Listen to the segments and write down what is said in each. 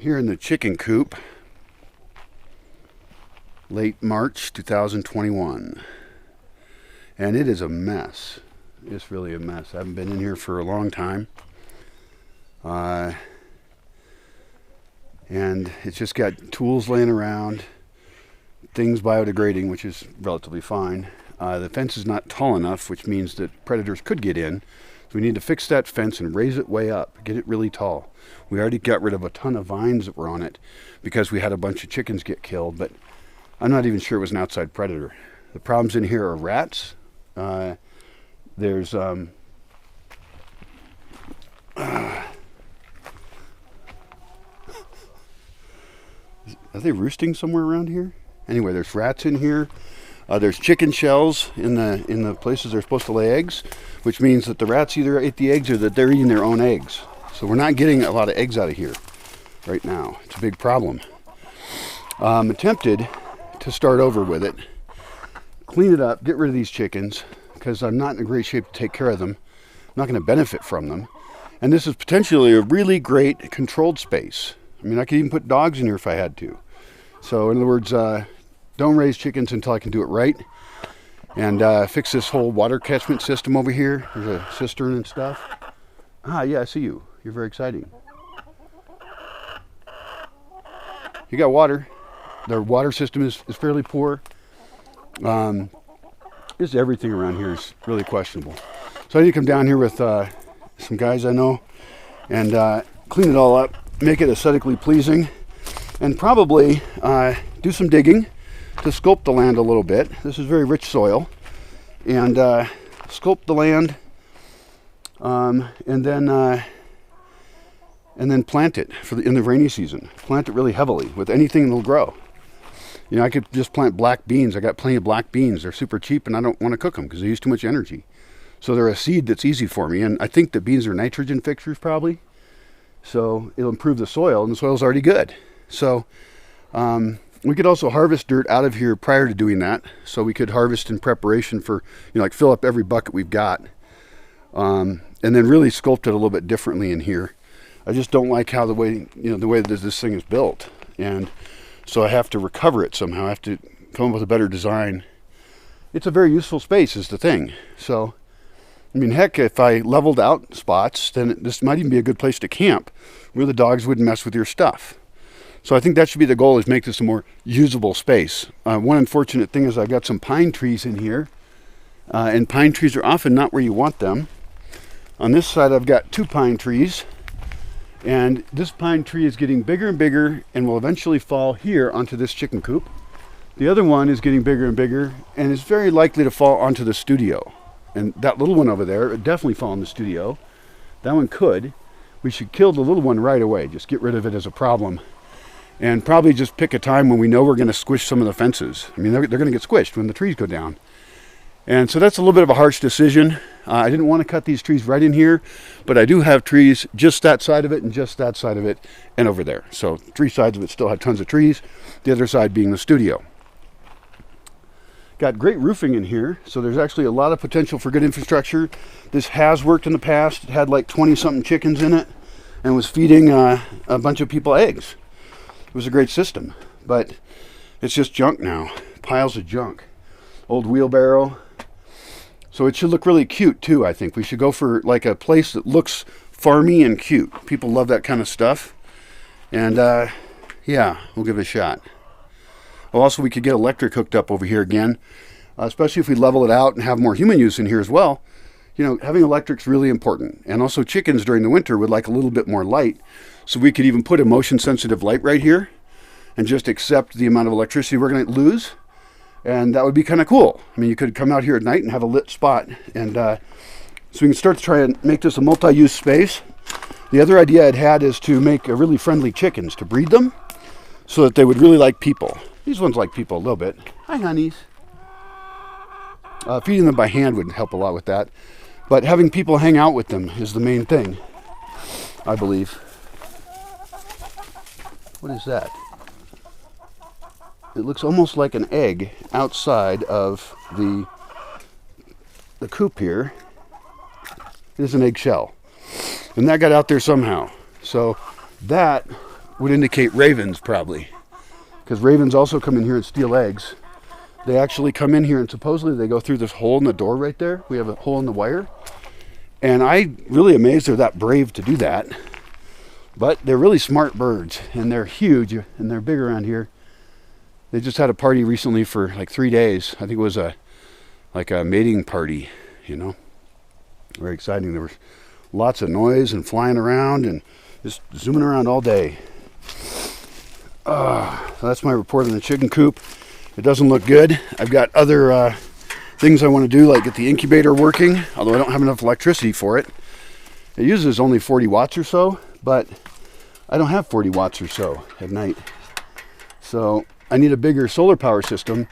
Here in the chicken coop, late March 2021, and it is a mess. It's really a mess. I haven't been in here for a long time, and it's just got tools laying around, things biodegrading, which is relatively fine. The fence is not tall enough, which means that predators could get in. So we need to fix that fence and raise it way up, get it really tall. We already got rid of a ton of vines that were on it because we had a bunch of chickens get killed, but I'm not even sure it was an outside predator. The problems in here are rats. There's are they roosting somewhere around here? Anyway, there's rats in here. There's chicken shells in the places they're supposed to lay eggs, which means that the rats either ate the eggs or that they're eating their own eggs. So we're not getting a lot of eggs out of here right now. It's a big problem. I'm tempted to start over with it, clean it up, get rid of these chickens, because I'm not in a great shape to take care of them. I'm not going to benefit from them. And this is potentially a really great controlled space. I mean, I could even put dogs in here if I had to. So in other words, don't raise chickens until I can do it right. And fix this whole water catchment system over here. There's a cistern and stuff. Ah, yeah, I see you. You're very exciting. You got water. Their water system is fairly poor. Just everything around here is really questionable. So I need to come down here with some guys I know and clean it all up, make it aesthetically pleasing, and probably do some digging to sculpt the land a little bit. This is very rich soil, and sculpt the land, and then plant it in the rainy season. Plant it really heavily with anything that'll grow. You know, I could just plant black beans. I got plenty of black beans. They're super cheap, and I don't want to cook them because they use too much energy. So they're a seed that's easy for me, and I think that beans are nitrogen fixers probably. So it'll improve the soil, and the soil's already good. So we could also harvest dirt out of here prior to doing that. So we could harvest in preparation for, like fill up every bucket we've got, and then really sculpt it a little bit differently in here. I just don't like how the way this thing is built, and so I have to recover it somehow. I have to come up with a better design. It's a very useful space is the thing. So, I mean, heck, if I leveled out spots, then this might even be a good place to camp where the dogs wouldn't mess with your stuff. So I think that should be the goal, is make this a more usable space. One unfortunate thing is I've got some pine trees in here, and pine trees are often not where you want them. On this side I've got 2 pine trees, and this pine tree is getting bigger and bigger and will eventually fall here onto this chicken coop. The other one is getting bigger and bigger and is very likely to fall onto the studio. And that little one over there would definitely fall in the studio. That one could. We should kill the little one right away, just get rid of it as a problem. And probably just pick a time when we know we're going to squish some of the fences. I mean, they're going to get squished when the trees go down. And so that's a little bit of a harsh decision. I didn't want to cut these trees right in here, but I do have trees just that side of it and just that side of it and over there. So 3 sides of it still have tons of trees, the other side being the studio. Got great roofing in here, so there's actually a lot of potential for good infrastructure. This has worked in the past. It had like 20-something chickens in it and was feeding a bunch of people eggs. It was a great system, but it's just junk now. Piles of junk. Old wheelbarrow. So it should look really cute too, I think. We should go for like a place that looks farmy and cute. People love that kind of stuff. And yeah, we'll give it a shot. Oh, also, we could get electric hooked up over here again, especially if we level it out and have more human use in here as well. You know, having electric's really important. And also chickens during the winter would like a little bit more light. So we could even put a motion-sensitive light right here and just accept the amount of electricity we're going to lose. And that would be kind of cool. I mean, you could come out here at night and have a lit spot. And so we can start to try and make this a multi-use space. The other idea I'd had is to make a really friendly chickens, to breed them so that they would really like people. These ones like people a little bit. Hi, honeys. Feeding them by hand would help a lot with that. But having people hang out with them is the main thing, I believe. What is that? It looks almost like an egg outside of the coop here. It is an eggshell. And that got out there somehow. So that would indicate ravens probably, because ravens also come in here and steal eggs. They actually come in here and supposedly they go through this hole in the door right there. We have a hole in the wire. And I'm really amazed they're that brave to do that. But they're really smart birds, and they're huge, and they're big around here. They just had a party recently for like 3 days. I think it was like a mating party, you know. Very exciting. There was lots of noise and flying around and just zooming around all day. That's my report on the chicken coop. It doesn't look good. I've got other things I want to do, like get the incubator working, although I don't have enough electricity for it. It uses only 40 watts or so, but I don't have 40 watts or so at night. So I need a bigger solar power system,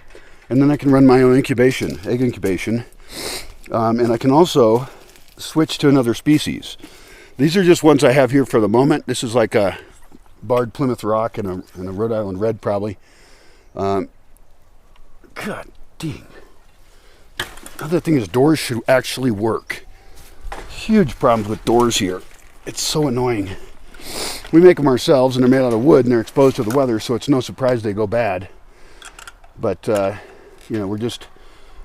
and then I can run my own incubation, egg incubation. And I can also switch to another species. These are just ones I have here for the moment. This is like a barred Plymouth Rock and a Rhode Island Red probably. God dang. Another thing is doors should actually work. Huge problems with doors here. It's so annoying. We make them ourselves, and they're made out of wood, and they're exposed to the weather, so it's no surprise they go bad. But, you know,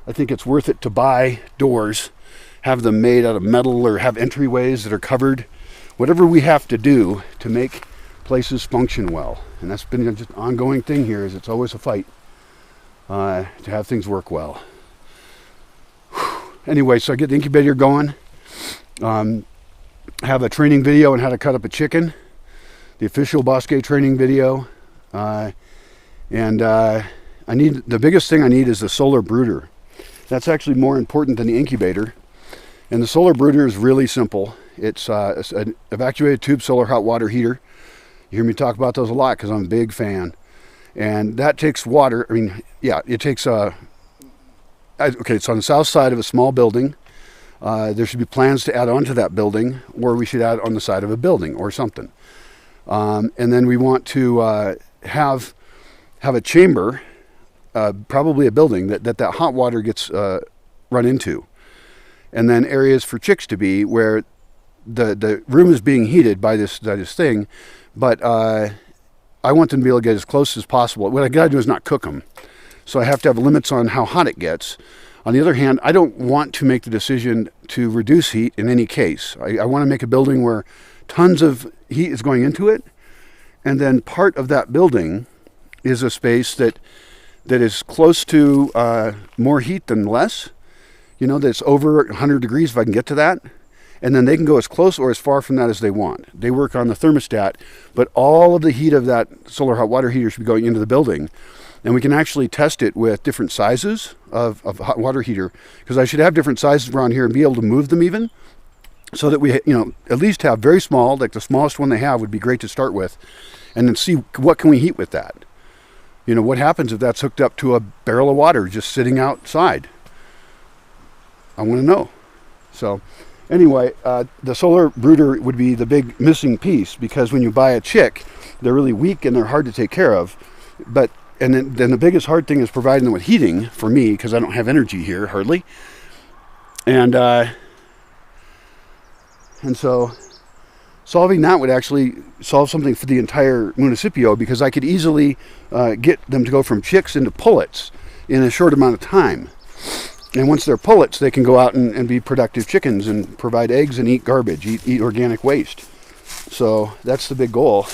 I think it's worth it to buy doors, have them made out of metal, or have entryways that are covered. Whatever we have to do to make places function well. And that's been just an ongoing thing here, is it's always a fight to have things work well. Anyway, so I get the incubator going. Have a training video on how to cut up a chicken. The official Bosque training video. The biggest thing I need is the solar brooder. That's actually more important than the incubator. And the solar brooder is really simple. It's an evacuated tube solar hot water heater. You hear me talk about those a lot because I'm a big fan. And that takes water. I mean, yeah, it takes okay, it's on the south side of a small building. There should be plans to add on to that building, or we should add on the side of a building or something. And then we want to have a chamber, probably a building, that hot water gets run into. And then areas for chicks to be where the room is being heated by this thing, but I want them to be able to get as close as possible. What I got to do is not cook them. So I have to have limits on how hot it gets. On the other hand, I don't want to make the decision to reduce heat in any case. I want to make a building where tons of heat is going into it, and then part of that building is a space that is close to more heat than less. You know, that's over 100 degrees if I can get to that. And then they can go as close or as far from that as they want. They work on the thermostat, but all of the heat of that solar hot water heater should be going into the building. And we can actually test it with different sizes of hot water heater, because I should have different sizes around here and be able to move them even, so that we, you know, at least have very small, like the smallest one they have would be great to start with, and then see what can we heat with that. You know, what happens if that's hooked up to a barrel of water just sitting outside? I want to know. So anyway, the solar brooder would be the big missing piece, because when you buy a chick, they're really weak and they're hard to take care of. And then the biggest hard thing is providing them with heating for me, because I don't have energy here hardly. And so solving that would actually solve something for the entire municipio, because I could easily get them to go from chicks into pullets in a short amount of time. And once they're pullets, they can go out and be productive chickens and provide eggs and eat garbage, eat organic waste. So that's the big goal.